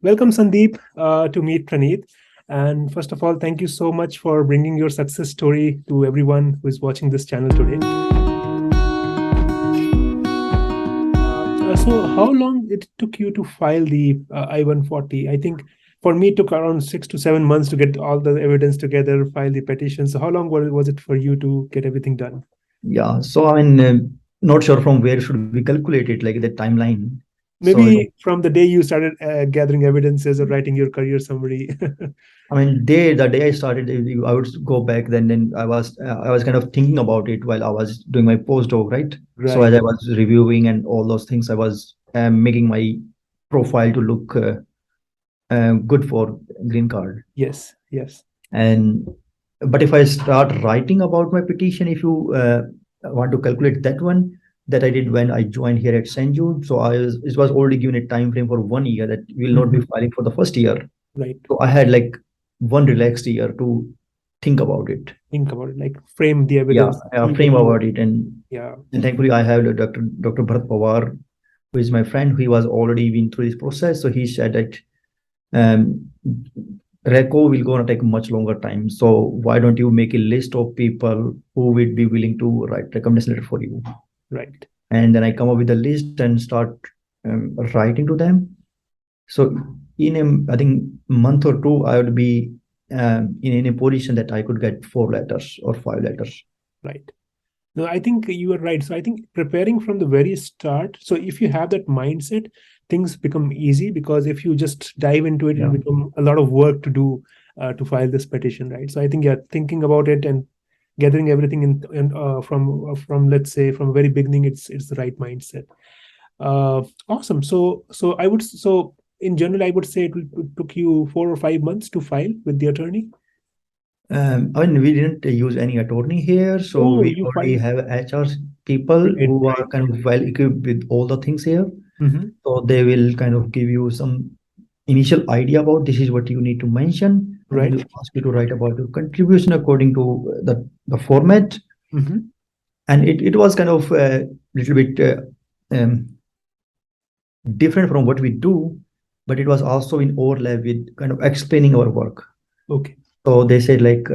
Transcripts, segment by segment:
welcome Sandeep to meet Praneeth. And first of all, thank you so much for bringing your success story to everyone who is watching this channel today. So how long it took you to file the I-140? I think for me, it took around 6 to 7 months to get all the evidence together, file the petition. So how long was it for you to get everything done? Yeah, so not sure from where should we calculate it, like the timeline. So, Maybe from the day you started gathering evidences or writing your career summary. the day I started, I would go back. Then I was kind of thinking about it while I was doing my postdoc, right? So as Right. I was reviewing and all those things, I was making my profile to look good for green card. Yes. Yes. And but if I start writing about my petition, if you want to calculate that one that I did when I joined here at St. Jude, so it was already given a time frame for 1 year that we will not be Mhm. filing for the first year. Right. So I had like one relaxed year to think about it. Think about it, like frame the Yeah, evidence, see frame what you. about it, Yeah. and thankfully I have the Dr. Bharat Pawar, who is my friend. He was already been through this process, so he said that um, Reco will gonna take much longer time. So why don't you make a list of people who would be willing to write recommendation letter for you? Right. And then I come up with a list and start writing to them. So in I think month or two, I would be in a position that I could get 4 letters or 5 letters. Right. No, I think you are right. So I think preparing from the very start. So if you have that mindset, things become easy, because if you just dive into it, it'll Yeah. become a lot of work to do to file this petition, right? So I think, yeah, thinking about it and gathering everything from let's say from very beginning, it's the right mindset. Awesome. So in general, I would say it took you 4 or 5 months to file with the attorney. We didn't use any attorney here, so Oh, we you already filed. have HR people Right, who are right. kind of well equipped with all the things here. Mhm. So they will kind of give you some initial idea about this is what you need to mention, and then Right. you ask you to write about your contribution according to the format. Mhm. And it was kind of a little bit um, different from what we do, but it was also in overlap with kind of explaining our work. Okay. So they said like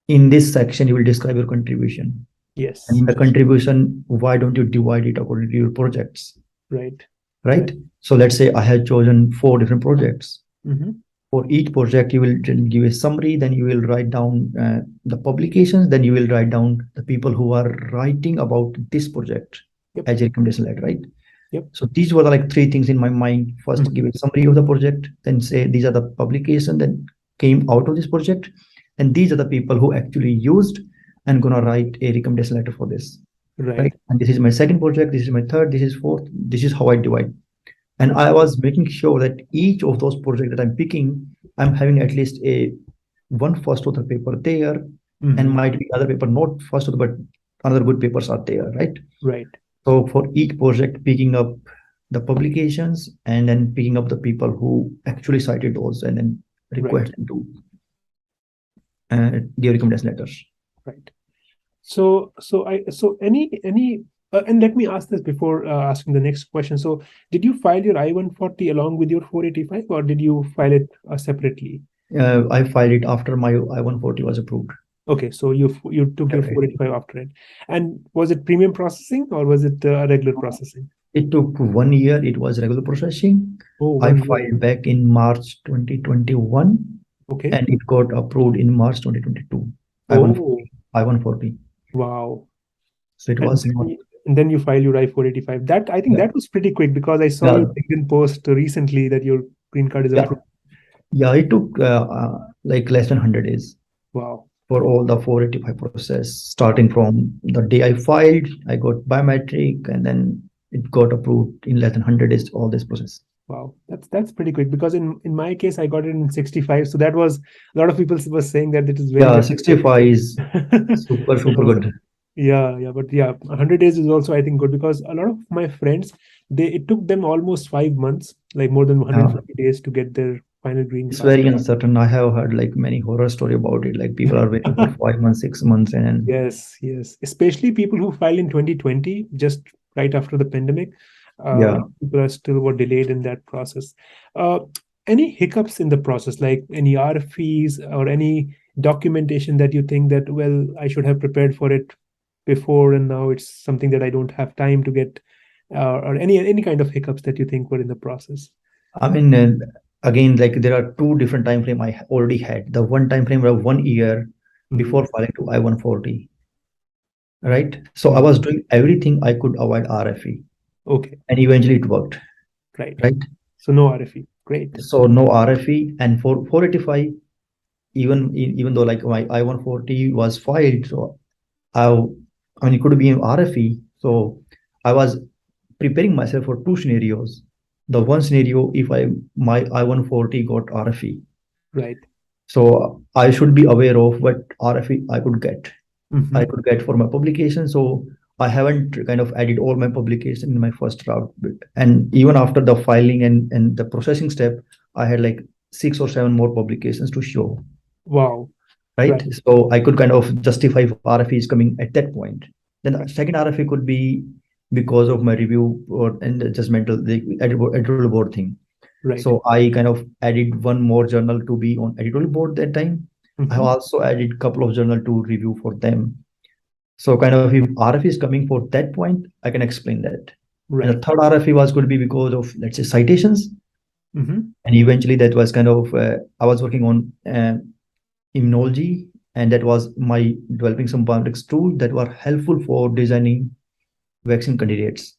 in this section you will describe your contribution, and Yes. in the contribution, why don't you divide it according to your projects, Right. right? Right. So let's say I had chosen 4 different projects. Mhm. For each project, you will then give a summary, then you will write down the publications, then you will write down the people who are writing about this project Yep. as a recommendation letter, right? Yep. So these were the like 3 things in my mind. First, give Mhm. a summary of the project, then say these are the publications that came out of this project, and these are the people who actually used and gonna write a recommendation letter for this, right? Right. And this is my second project, this is my third, this is fourth, this is how I divide. And I was making sure that each of those projects that I'm picking, I'm having at least a one first author paper there, and Mhm. might be other paper not first author, but another good papers are there, right? Right. So for each project, picking up the publications and then picking up the people who actually cited those, and then Right. request them to give recommendation letters. Right. And let me ask this before asking the next question. So did you file your I-140 along with your 485, or did you file it separately? I filed it after my I-140 was approved. Okay, so you took your Separately. 485 after it. And was it premium processing or was it regular processing? It took 1 year. It was regular processing. Oh, I 1 year. filed back in March 2021, Okay. and it got approved in March 2022. Oh, I-140. wow. So it And was then not. you file your I-485. That, I think Yeah, that was pretty quick, because I saw your yeah, LinkedIn post recently that your green card is yeah, approved. yeah. It took like less than 100 days Wow. for all the 485 process, starting from the day I filed. I got biometric, and then it got approved in less than 100 days, all this process. Wow, that's pretty quick, because in my case I got it in 65. So that was, a lot of people were saying that it is very, Yeah, very 65 is quick. super, super So good. yeah, yeah, but yeah, 100 days is also, I think, good, because a lot of my friends, it took them almost 5 months, like more than Yeah. 150 days to get their final green It's card. very uncertain. I have heard like many horror story about it. Like people are waiting for 5 months, 6 months, and then Yes, yes. Especially people who filed in 2020, just right after the pandemic. yeah. People are still were delayed in that process. Uh, any hiccups in the process, like any RFEs or any documentation that you think that, well, I should have prepared for it before, and now it's something that I don't have time to get, or any kind of hiccups that you think were in the process? I mean, again, like there are two different time frame I already had. The one time frame of 1 year before filing to I-140, right? So I was doing everything I could avoid RFE, Okay, and eventually it worked, right. right? So no RFE. Great. So no RFE, and for 485, even though like my I-140 was filed, so I mean, it could be an RFE. So I was preparing myself for two scenarios. The one scenario, if my I-140 got RFE, Right. so I should be aware of what RFE I could get. Mhm. I could get for my publication. So I haven't kind of added all my publication in my first route. And even after the filing and the processing step, I had like 6 or 7 more publications to show, Wow. right? Right. So I could kind of justify if RFE is coming at that point. Then the Right. second RFE could be because of my review or and judgmental the editorial board thing. Right. So I kind of added one more journal to be on editorial board that time. I have Mhm. also added a couple of journal to review for them. So kind of if RFE is coming for that point, I can explain that. And the Right. third RFE was going to be because of, let's say, citations. Mhm. And eventually that was kind of, I was working on immunology, and that was my developing some biometrics tool that were helpful for designing vaccine candidates.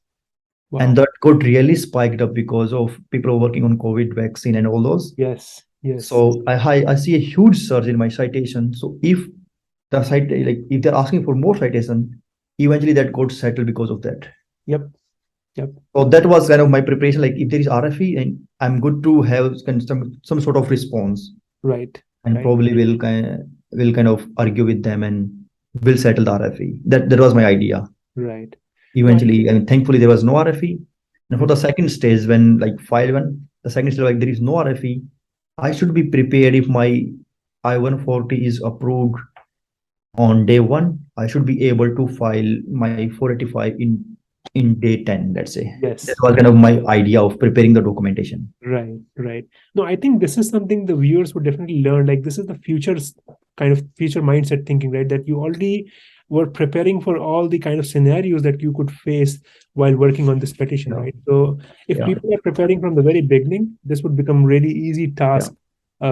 And Wow. that got really spiked up because of people working on COVID vaccine and all those. Yes. Yes. So I see a huge surge in my citation. So if the site like if they're asking for more citation, eventually that got settled because of that. Yep. Yep. So that was kind of my preparation. Like if there is RFE, and I'm good to have some sort of response, Right. and Right. probably will kind of argue with them and will settle the RFE. That was my idea. Right. No, Eventually, and thankfully there was no RFE. And for Mhm. the second stage, when like file one, the second stage like there is no RFE, I should be prepared if my I-140 is approved on day one. I should be able to file my 485 in day 10, let's say. That Yes. was kind of my idea of preparing the documentation. Right. Right. No, I think this is something the viewers would definitely learn. Like, this is the future's kind of future mindset thinking, right? That you already were preparing for all the kind of scenarios that you could face while working on this petition, Yeah. right? So if Yeah. people are preparing from the very beginning, this would become really easy task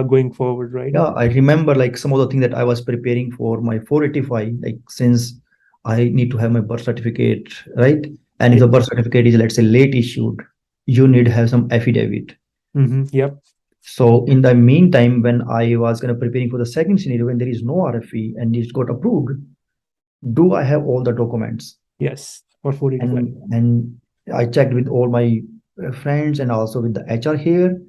going forward, right? Yeah, I remember like some of the things that I was preparing for my 485, like since I need to have my birth certificate, right? And if Yeah. the birth certificate is, let's say, late issued, you need to have some affidavit. Yep. So in the meantime, when I was kind of preparing for the second scenario, when there is no RFE and it got approved, do I have all the documents? Yes. For 485. And I checked with all my friends and also with the HR here,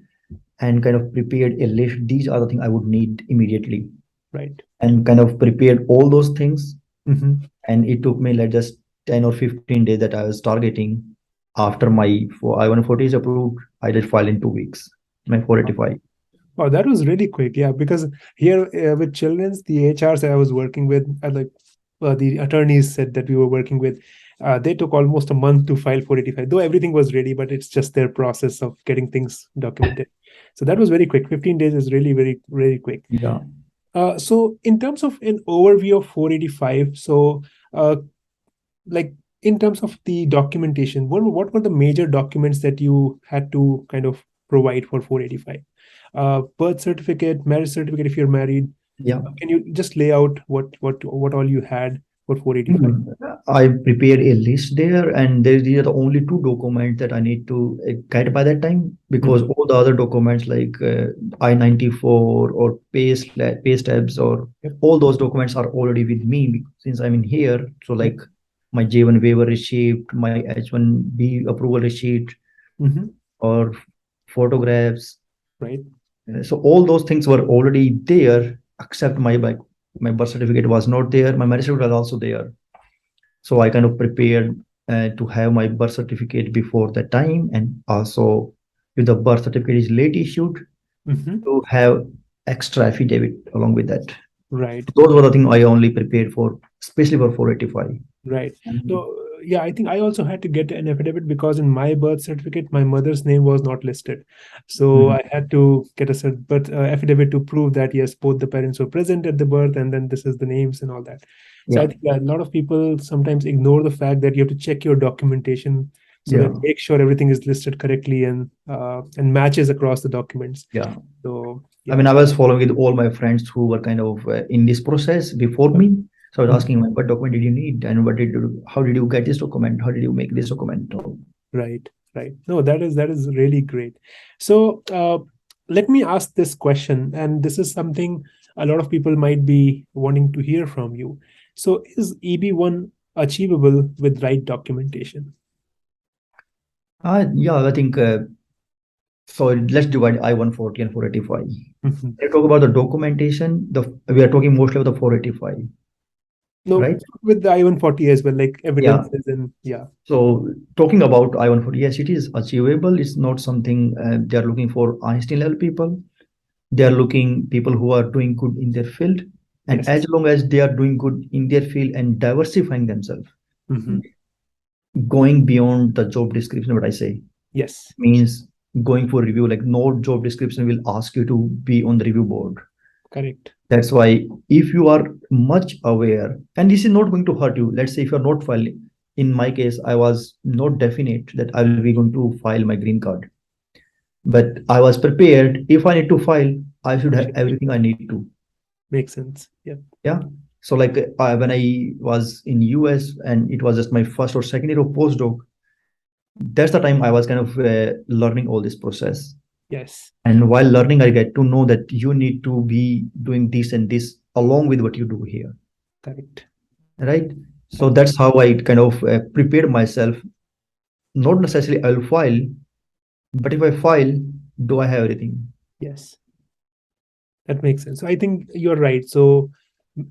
and kind of prepared a list. These are the things I would need immediately, Right. and kind of prepared all those things. Mm-hmm. And it took me like just 10 or 15 days that I was targeting. After my I-140 is approved, I did file in 2 weeks, my 485. Wow, that was really quick. Yeah, because here with children's, the HRs I was working with, like the attorneys said that we were working with, they took almost a month to file 485, though everything was ready, but it's just their process of getting things documented. So that was very quick. 15 days is really very, very quick. Yeah. So in terms of an overview of 485, so like in terms of the documentation, what were the major documents that you had to kind of provide for 485? Birth certificate, marriage certificate if you're married. Yeah. Can you just lay out what all you had for 485? I prepared a list there, and these are the only two documents that I need to get by that time, because all the other documents like I-94 or pay stubs or Yep. all those documents are already with me since I'm in here. So like my J-1 waiver receipt, my H-1B approval receipt, or photographs. Right. So all those things were already there, except my birth certificate was not there. My marriage certificate was also there. So I kind of prepared to have my birth certificate before that time, and also if the birth certificate is late issued, to have extra affidavit along with that. Right. Those were the things I only prepared for, especially for 485. Right. So yeah, I think I also had to get an affidavit because in my birth certificate, my mother's name was not listed. So Mhm. I had to get a affidavit to prove that, yes, both the parents were present at the birth, and then this is the names and all that. So I Yeah, think a lot of people sometimes ignore the fact that you have to check your documentation so yeah, that make sure everything is listed correctly and matches across the documents. yeah. So I yeah. mean, I was following with all my friends who were kind of in this process before Yep. me. So I was Mhm. asking, like, what document did you need, and how did you get this document? How did you make this document? So, Right, right. No, that is really great. So let me ask this question, and this is something a lot of people might be wanting to hear from you. So is EB-1 achievable with right documentation? yeah, I think so. Let's divide I-140 and 485. Mhm. When you talk about the documentation, we are talking mostly about the 485, No, right? with the I-140 as well, like Yeah. evidences and yeah. So talking about I-140, yes, it is achievable. It's not something they are looking for Einstein level people. They are looking people who are doing good in their field, and Yes. as long as they are doing good in their field and diversifying themselves, Mhm. going beyond the job description, what I say Yes. means going for review. Like no job description will ask you to be on the review board. Correct. That's why if you are much aware, and this is not going to hurt you. Let's say if you're not filing, in my case I was not definite that I will be going to file my green card, but I was prepared. If I need to file, I should have everything I need to. Makes sense. Yeah. Yeah. So like when I was in US and it was just my first or second year of postdoc, that's the time I was kind of learning all this process. Yes. And while learning, I get to know that you need to be doing this and this along with what you do here, Correct. right? So Correct. that's how I kind of prepared myself. Not necessarily I'll file, but if I file, do I have everything? Yes. That makes sense. So I think you're right. So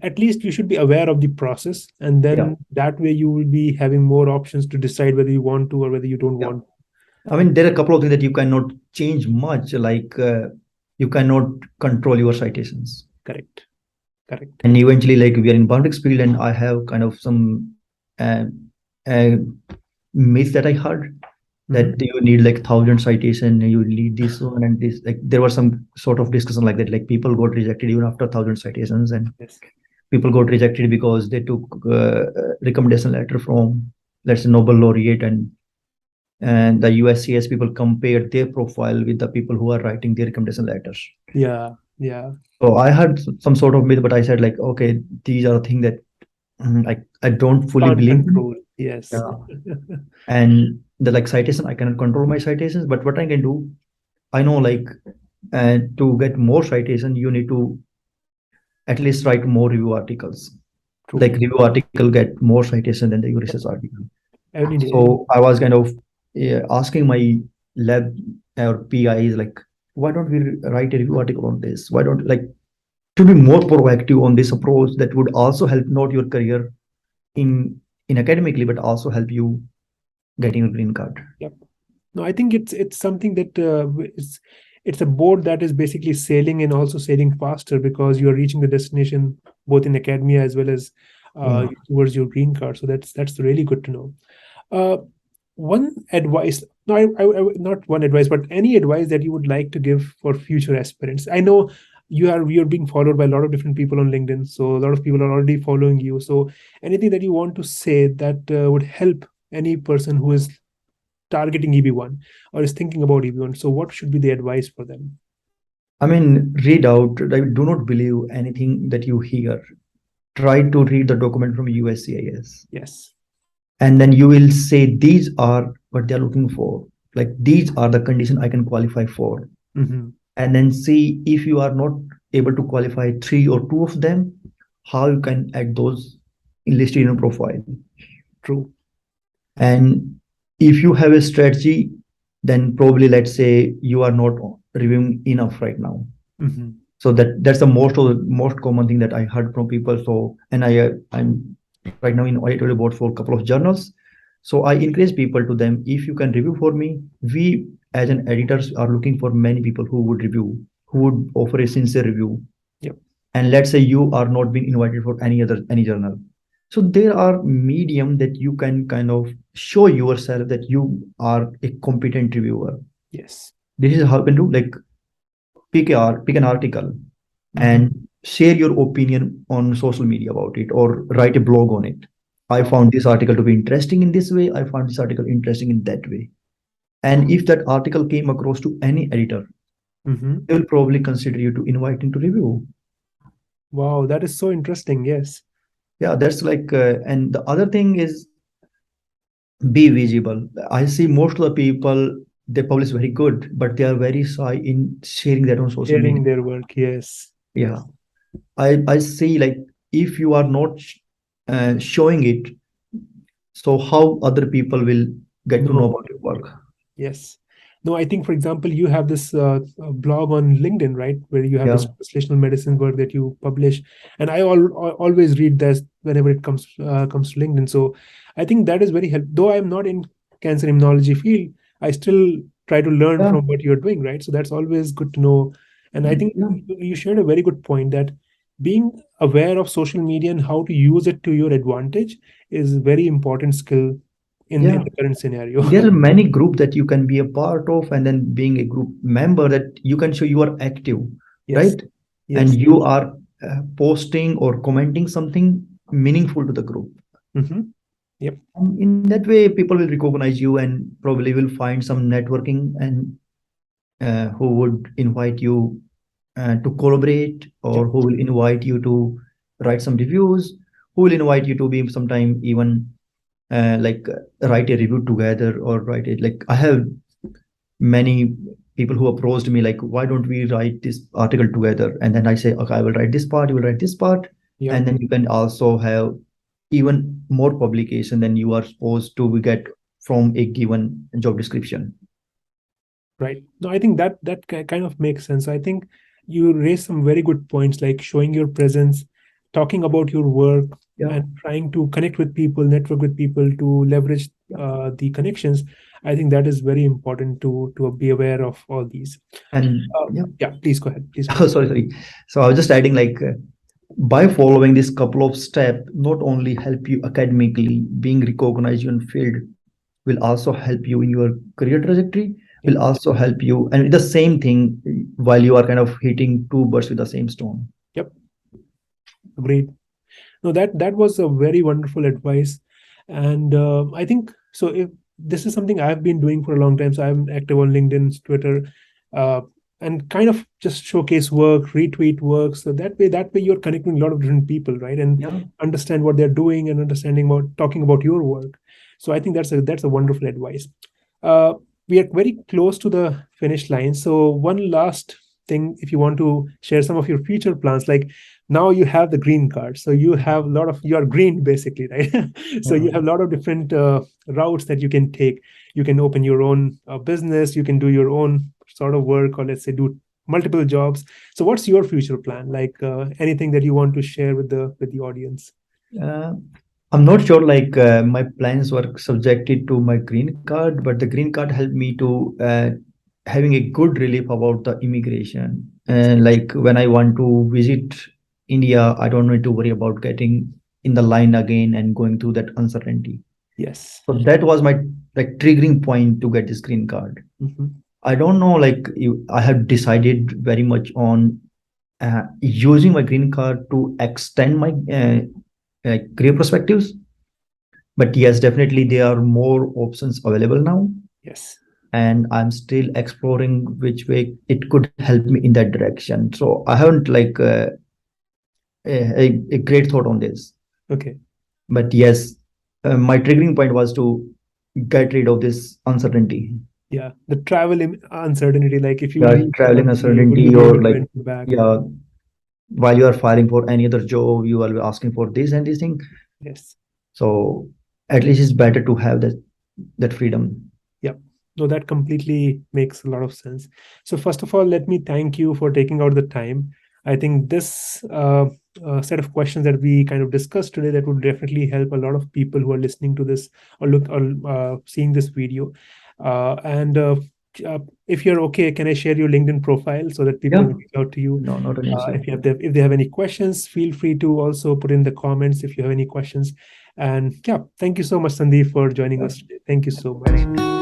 at least you should be aware of the process, and Yeah, then that way you will be having more options to decide whether you want to or whether you don't yeah. want. I mean, there are a couple of things that you cannot change much, like you cannot control your citations. Correct. Correct. And eventually, like we are in Boundex field, and I have kind of some uh, uh, myth that I heard Mhm. that you need like 1,000 citation, you need this one and this. Like there was some sort of discussion like that. Like people got rejected even after 1,000 citations, and Yes. people got rejected because they took recommendation letter from, let's say, Nobel laureate, and the uscis people compared their profile with the people who are writing their recommendation letters. Yeah. Yeah. So I had some sort of myth, but I said like, okay, these are things that I don't fully Can't believe in. control. Yes. Yeah. And the like citation, I cannot control my citations, but what I can do, I know like to get more citation, you need to at least write more review articles. Like True. review article get more citation than the your Yep. research article. Every day. So I was kind of asking my lab or PIs like, why don't we write a review article on this? Why don't like to be more proactive on this approach that would also help not your career in academically, but also help you getting a green card. Yep. No, I think it's something that it's a boat that is basically sailing and also sailing faster because you are reaching the destination both in academia as well as Yeah. towards your green card. So that's really good to know. Uh, one advice, no, not one advice, but any advice that you would like to give for future aspirants. I know you're being followed by a lot of different people on LinkedIn, so a lot of people are already following you. So anything that you want to say that would help any person who is targeting EB-1 or is thinking about EB-1. So what should be the advice for them? I mean, read out. Like, do not believe anything that you hear. Try to read the document from USCIS, Yes. and then you will say these are what they're looking for. Like these are the condition I can qualify for, Hmm. and then see if you are not able to qualify three or two of them, how you can add those listed in your profile. True. And if you have a strategy, then probably let's say you are not reviewing enough right now. Hmm. So that's the most common thing that I heard from people. So and I'm right now in editorial board for a couple of journals. So I encourage people to them, if you can review for me, we as an editors are looking for many people who would review, who would offer a sincere review. Yep. And let's say you are not being invited for any journal. So there are medium that you can kind of show yourself that you are a competent reviewer. Yes. This is how you can do, like pick an article Mm-hmm. and share your opinion on social media about it, or write a blog on it. I Wow. found this article to be interesting in this way. I found this article interesting in that way. And if that article came across to any editor, Mm-hmm. they will probably consider you to invite into review. Wow, that is so interesting. Yes. Yeah, that's like, and the other thing is be visible. I see most of the people, they publish very good, but they are very shy in sharing that on social media. Sharing their work. Yes. Yeah, Yes. I see, like, if you are not showing it, so how other people will get to No know about about your it. work? Yes. No, I think, for example, you have this blog on LinkedIn, right, where you have Yeah, this translational medicine work that you publish, and always read this whenever it comes to LinkedIn. So, I think that is very helpful. Though I'm not in cancer immunology field, I still try to learn yeah, from what you're doing, right? So that's always good to know. And I think yeah, you shared a very good point that being aware of social media and how to use it to your advantage is a very important skill in yeah. the current scenario. There are many group that you can be a part of, and then being a group member, that you can show you are active, Yes. right? And Yes. you are posting or commenting something meaningful to the group. Mm-hmm. Yep. And in that way, people will recognize you and probably will find some networking, and who would invite you to collaborate, or Yep. who will invite you to write some reviews, who will invite you to be sometime even like write a review together, or write it. Like, I have many people who approached me like, why don't we write this article together? And then I say, okay, I will write this part, you will write this part, Yep. and then you can also have even more publication than you are supposed to get from a given job description. Right. No, I think that kind of makes sense. I think you raised some very good points, like showing your presence, talking about your work, Yeah, and trying to connect with people, network with people to leverage yeah. the connections. I think that is very important to be aware of all these. And yeah. Yeah, please go ahead. Please go Oh, ahead. sorry. So I was just adding, like, by following this couple of steps, not only help you academically, being recognized in field will also help you in your career trajectory, Yep. will also help you, and the same thing, while you are kind of hitting two birds with the same stone. Yep. Agreed. No, that was a very wonderful advice, and I think so. If this is something I've been doing for a long time, so I'm active on LinkedIn, Twitter, uh, and kind of just showcase work, retweet work. So that way you're connecting a lot of different people, right, and Yeah. understand what they're doing and understanding about talking about your work. So I think that's a wonderful advice. Uh, we are very close to the finish line. So one last thing, if you want to share some of your future plans, like now you have the green card, so you have a lot of you are green basically, right? So Yeah. you have a lot of different routes that you can take. You can open your own business, you can do your own sort of work, or let's say do multiple jobs. So what's your future plan, like anything that you want to share with the audience? Uh, I'm not sure, like, my plans were subjected to my green card, but the green card helped me to having a good relief about the immigration. Yes. And like, when I want to visit India, I don't need to worry about getting in the line again and going through that uncertainty. Yes. So that was my, like, triggering point to get this green card. Hmm. I don't know, like, I have decided very much on using my green card to extend my career perspectives. But yes, definitely there are more options available now, Yes. and I'm still exploring which way it could help me in that direction. So I haven't, like, a great thought on this. Okay. But yes, my triggering point was to get rid of this uncertainty. Yeah, the travel uncertainty, like if you Yeah, leave the traveling country, would you uncertainty, be or able to like, enter back? yeah, while you are filing for any other job, you are asking for this and this thing. Yes. So at least it's better to have that freedom. Yeah. No, that completely makes a lot of sense. So first of all, let me thank you for taking out the time. I think this set of questions that we kind of discussed today, that would definitely help a lot of people who are listening to this or look or seeing this video. And if you're okay, can I share your LinkedIn profile so that people Yeah. can reach out to you? No, not an issue. If they have any questions, feel free to also put in the comments if you have any questions. And yeah, thank you so much, Sandeep, for joining us today. Thank you so much.